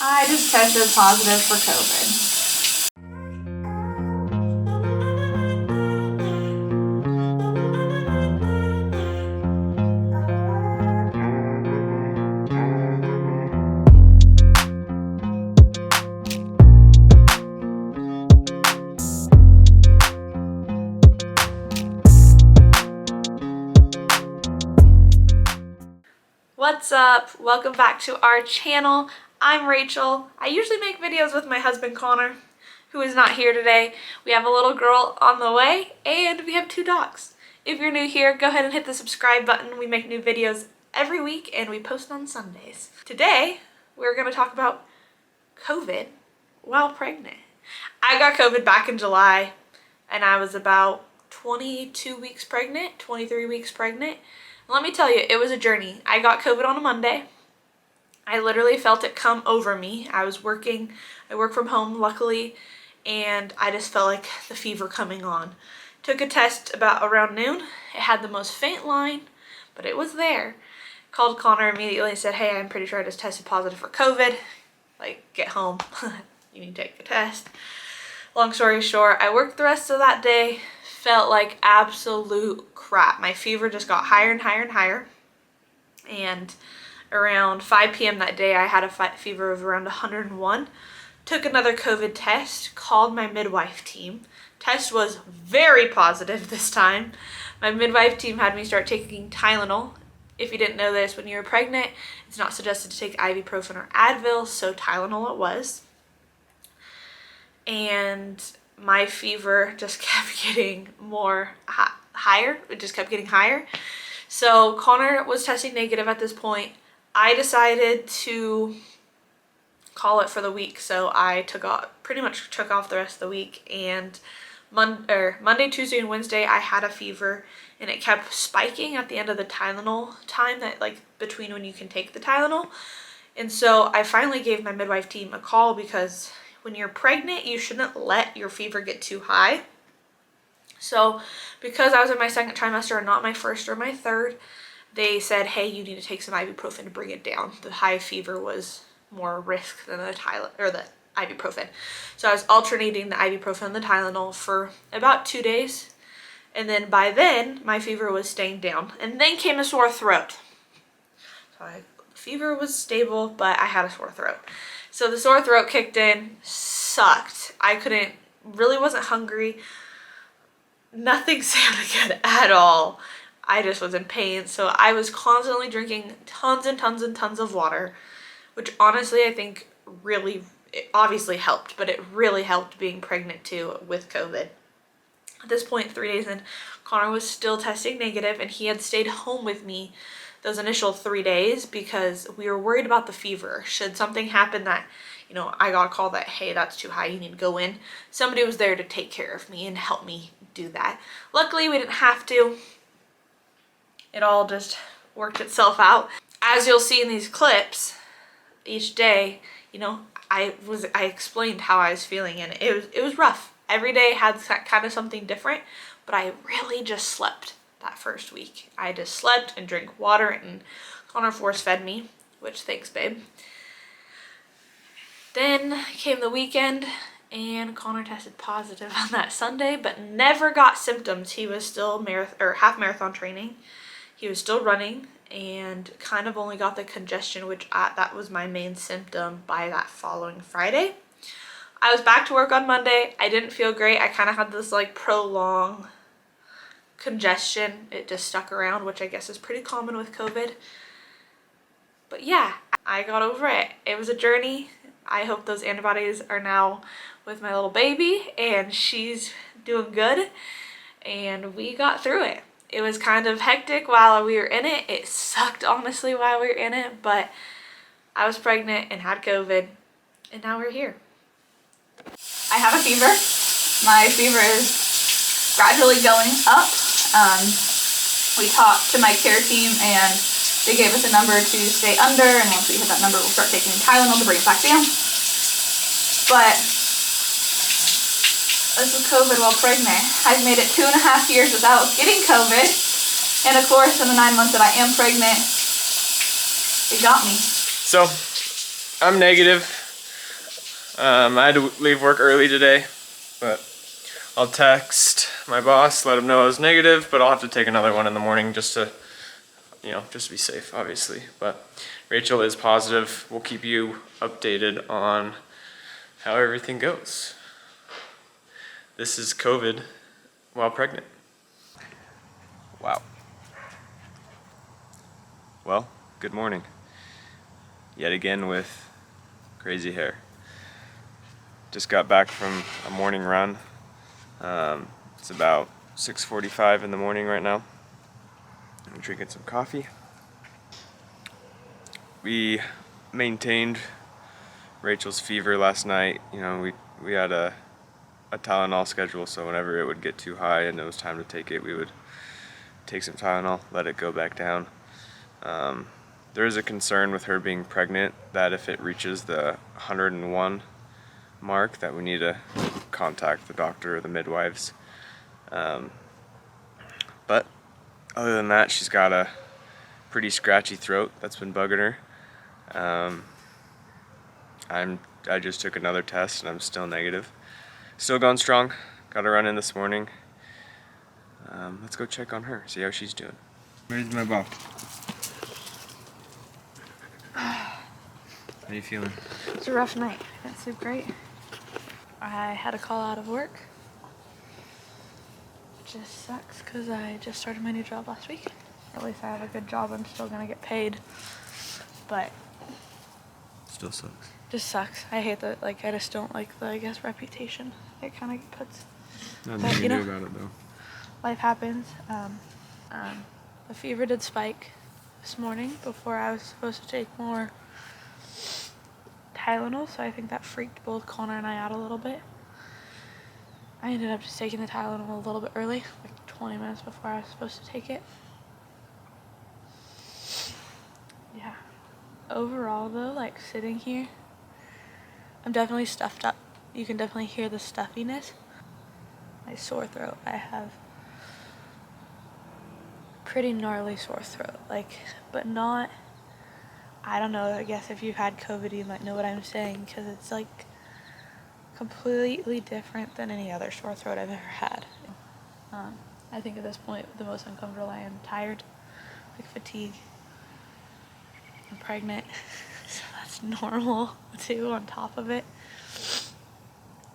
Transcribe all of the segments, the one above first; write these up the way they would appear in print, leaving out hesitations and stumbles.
I just tested positive for COVID. What's up? Welcome back to our channel. I'm Rachel. I usually make videos with my husband Connor, who is not here today. We have a little girl on the way, and we have 2 dogs. If you're new here, go ahead and hit the subscribe button. We make new videos every week, and we post on Sundays. Today, we're going to talk about COVID while pregnant. I got COVID back in July, and I was about 22 weeks pregnant, 23 weeks pregnant. Let me tell you, it was a journey. I got COVID on a Monday. I literally felt it come over me. I work from home luckily, and I just felt like the fever coming on. Took a test around noon. It had the most faint line, but it was there. Called Connor immediately and said, hey, I'm pretty sure I just tested positive for COVID. Like, get home. You need to take the test. Long story short, I worked the rest of that day. Felt like absolute crap. My fever just got higher and higher and higher. And around 5 p.m. that day, I had a fever of around 101. Took another COVID test, called my midwife team. Test was very positive this time. My midwife team had me start taking Tylenol. If you didn't know this, when you're pregnant, it's not suggested to take ibuprofen or Advil, so Tylenol it was. And my fever just kept getting higher. It just kept getting higher. So Connor was testing negative at this point. I decided to call it for the week. So I pretty much took off the rest of the week. And Monday, Tuesday, and Wednesday, I had a fever. And it kept spiking at the end of the Tylenol time, that like between when you can take the Tylenol. And so I finally gave my midwife team a call, because when you're pregnant, you shouldn't let your fever get too high. So because I was in my second trimester and not my first or my third, they said, hey, you need to take some ibuprofen to bring it down. The high fever was more risk than the ibuprofen. So I was alternating the ibuprofen and the Tylenol for about 2 days. And then by then, my fever was staying down. And then came a sore throat. So fever was stable, but I had a sore throat. So the sore throat kicked in, sucked. Really wasn't hungry. Nothing sounded good at all. I just was in pain. So I was constantly drinking tons and tons and tons of water, which honestly I think it obviously helped, but it really helped being pregnant too with COVID. At this point, 3 days in, Connor was still testing negative, and he had stayed home with me those initial 3 days because we were worried about the fever. Should something happen that, I got a call that, hey, that's too high, you need to go in, somebody was there to take care of me and help me do that. Luckily, we didn't have to. It all just worked itself out. As you'll see in these clips, each day, I explained how I was feeling, and it was rough. Every day had kind of something different, but I really just slept that first week. I just slept and drank water, and Connor force fed me, which thanks, babe. Then came the weekend, and Connor tested positive on that Sunday, but never got symptoms. He was still half marathon training. He was still running, and kind of only got the congestion, which that was my main symptom by that following Friday. I was back to work on Monday. I didn't feel great. I kind of had this like prolonged congestion. It just stuck around, which I guess is pretty common with COVID. But yeah, I got over it. It was a journey. I hope those antibodies are now with my little baby, and she's doing good, and we got through it. It was kind of hectic while we were in it. It sucked, honestly, while we were in it, but I was pregnant and had COVID, and now we're here. I have a fever. My fever is gradually going up. We talked to my care team, and they gave us a number to stay under, and once we hit that number, we'll start taking Tylenol to bring it back down. But this is COVID while pregnant. I've made it 2.5 years without getting COVID, and of course, in the 9 months that I am pregnant, it got me. So, I'm negative. I had to leave work early today, but I'll text my boss, let him know I was negative, but I'll have to take another one in the morning just to, just to be safe, obviously. But Rachel is positive. We'll keep you updated on how everything goes. This is COVID while pregnant. Wow. Well, good morning. Yet again with crazy hair. Just got back from a morning run. It's about 6:45 in the morning right now. I'm drinking some coffee. We maintained Rachel's fever last night. We had a Tylenol schedule, so whenever it would get too high and it was time to take it, we would take some Tylenol, let it go back down. There is a concern with her being pregnant that if it reaches the 101 mark, that we need to contact the doctor or the midwives. But other than that, she's got a pretty scratchy throat that's been bugging her. I just took another test and I'm still negative. Still going strong. Got a run in this morning. Let's go check on her, see how she's doing. Where's my ball? How are you feeling? It's a rough night. I didn't sleep great. I had a call out of work. It just sucks because I just started my new job last week. At least I have a good job. I'm still gonna get paid. But Still sucks. just sucks. I hate that. Like, I just don't like the, I guess, reputation it kind of puts. Nothing But, you you can know, do about it though. Life happens. The fever did spike this morning before I was supposed to take more Tylenol, so I think that freaked both Connor and I out a little bit. I ended up just taking the Tylenol a little bit early, like 20 minutes before I was supposed to take it. Yeah. Overall, though, like sitting here, I'm definitely stuffed up. You can definitely hear the stuffiness. My sore throat. I have pretty gnarly sore throat, but not, I don't know, I guess if you've had COVID you might know what I'm saying, because it's like completely different than any other sore throat I've ever had. I think at this point the most uncomfortable I am tired, like fatigue. I'm pregnant, so that's normal too on top of it.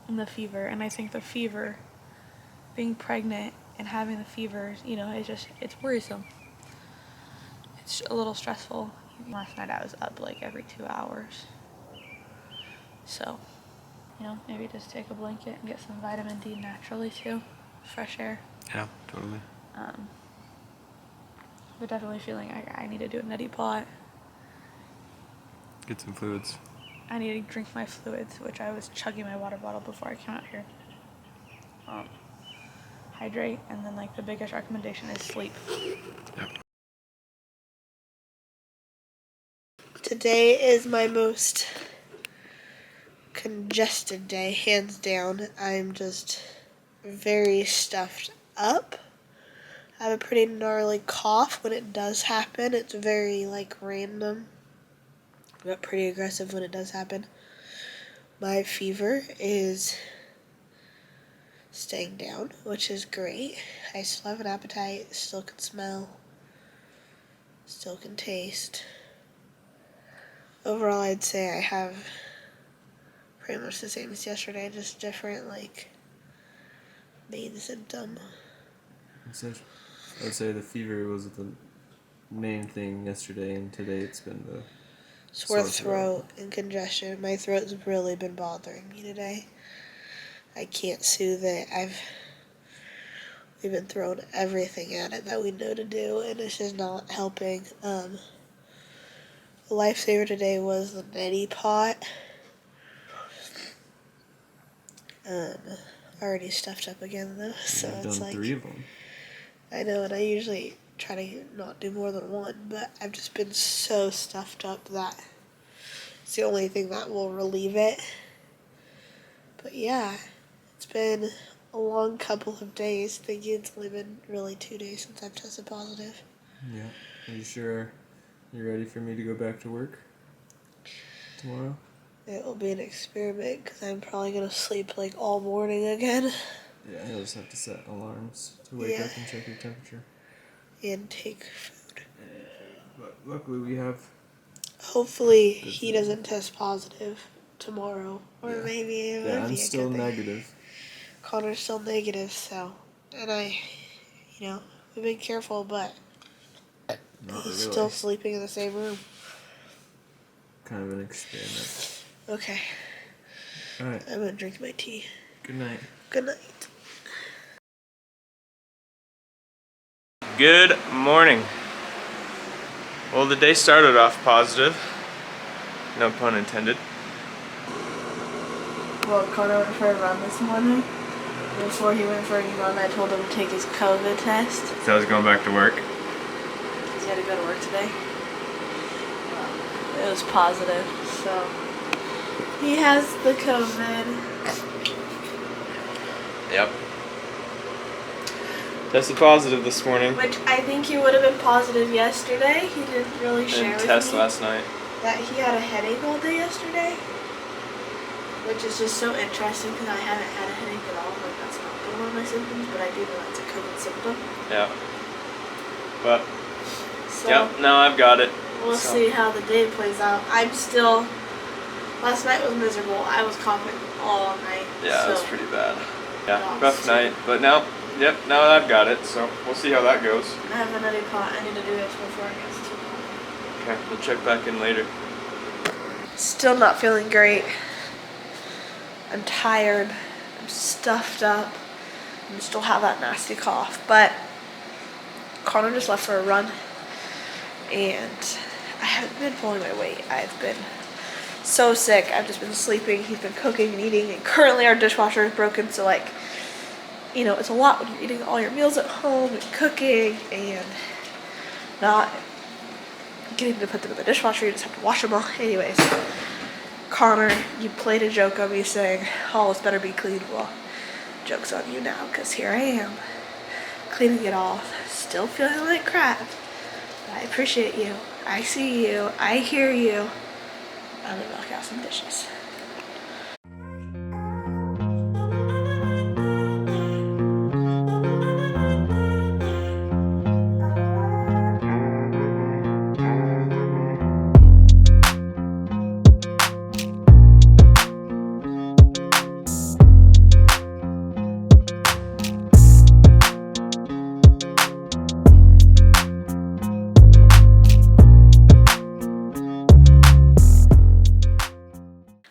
And the fever, and I think the fever, being pregnant and having the fever, it's worrisome. It's a little stressful. Last night I was up like every 2 hours. So, maybe just take a blanket and get some vitamin D naturally too. Fresh air. Yeah, totally. But definitely feeling I need to do a neti pot. Get some fluids. I need to drink my fluids, which I was chugging my water bottle before I came out here. Hydrate, and then the biggest recommendation is sleep. Yep. Today is my most congested day, hands down. I'm just very stuffed up. I have a pretty gnarly cough when it does happen. It's very random, but pretty aggressive when it does happen. My fever is staying down, which is great. I still have an appetite, still can smell, still can taste. Overall, I'd say I have pretty much the same as yesterday, just different, main symptom. I would say the fever was the main thing yesterday, and today it's been the Sore throat and congestion. My throat's really been bothering me today. I can't soothe it. We've been throwing everything at it that we know to do, and it's just not helping. The lifesaver today was the neti pot. Already stuffed up again though, so I've it's done 3 of them. I know, and I usually try to not do more than one, but I've just been so stuffed up that it's the only thing that will relieve it. But yeah, it's been a long couple of days, thinking it's only been really 2 days since I've tested positive. Yeah. Are you sure you're ready for me to go back to work tomorrow? It will be an experiment because I'm probably gonna sleep like all morning again Yeah, you'll just have to set alarms to wake Yeah. up and check your temperature. and take food. But luckily we have. Hopefully Good he food. doesn't test positive tomorrow, or Yeah. maybe it Yeah, would I'm be a still good thing. negative. Connor's still negative, so and we've been careful, but Not he's really. still sleeping in the same room. Kind of an experiment. Okay, Alright, I'm gonna drink my tea. good night. Good night. Good morning. Well, the day started off positive. No pun intended. Well, Connor went for a run this morning. Before he went for a run, I told him to take his COVID test. So I was going back to work. He had to go to work today. It was positive, so he has the COVID. Yep. Tested positive this morning. Which I think he would have been positive yesterday. He didn't really share And with test me last night. that he had a headache all day yesterday. Which is just so interesting because I haven't had a headache at all. Like that's not been one of my symptoms, but I do know that's a COVID symptom. Yeah. But So yep, now I've got it. we'll So- see how the day plays out. I'm still. Last night was miserable. I was coughing all night. Yeah, so it was pretty bad. Yeah, Yeah, rough so- night. But now, yep, now I've got it. So we'll see how that goes. I have another pot. I need to do this before it gets too cold. Okay, we'll check back in later. Still not feeling great. I'm tired. I'm stuffed up. I still have that nasty cough. But Connor just left for a run. And I haven't been pulling my weight. I've been so sick. I've just been sleeping. He's been cooking and eating. And currently our dishwasher is broken. So like, it's a lot when you're eating all your meals at home and cooking and not getting to put them in the dishwasher. You just have to wash them all. Anyways. Connor, you played a joke on me saying, oh, it's better be clean. Well, joke's on you now, because here I am, cleaning it all, still feeling like crap. But I appreciate you. I see you. I hear you. I'm gonna knock out some dishes.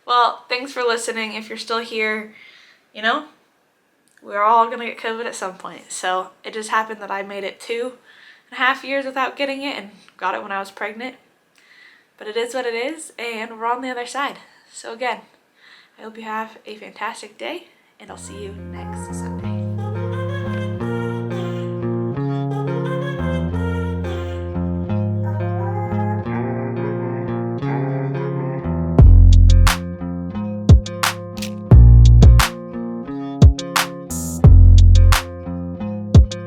Well, thanks for listening. If you're still here, we're all gonna get COVID at some point. So it just happened that I made it 2.5 years without getting it and got it when I was pregnant. But it is what it is, and we're on the other side. So again, I hope you have a fantastic day, and I'll see you next Sunday.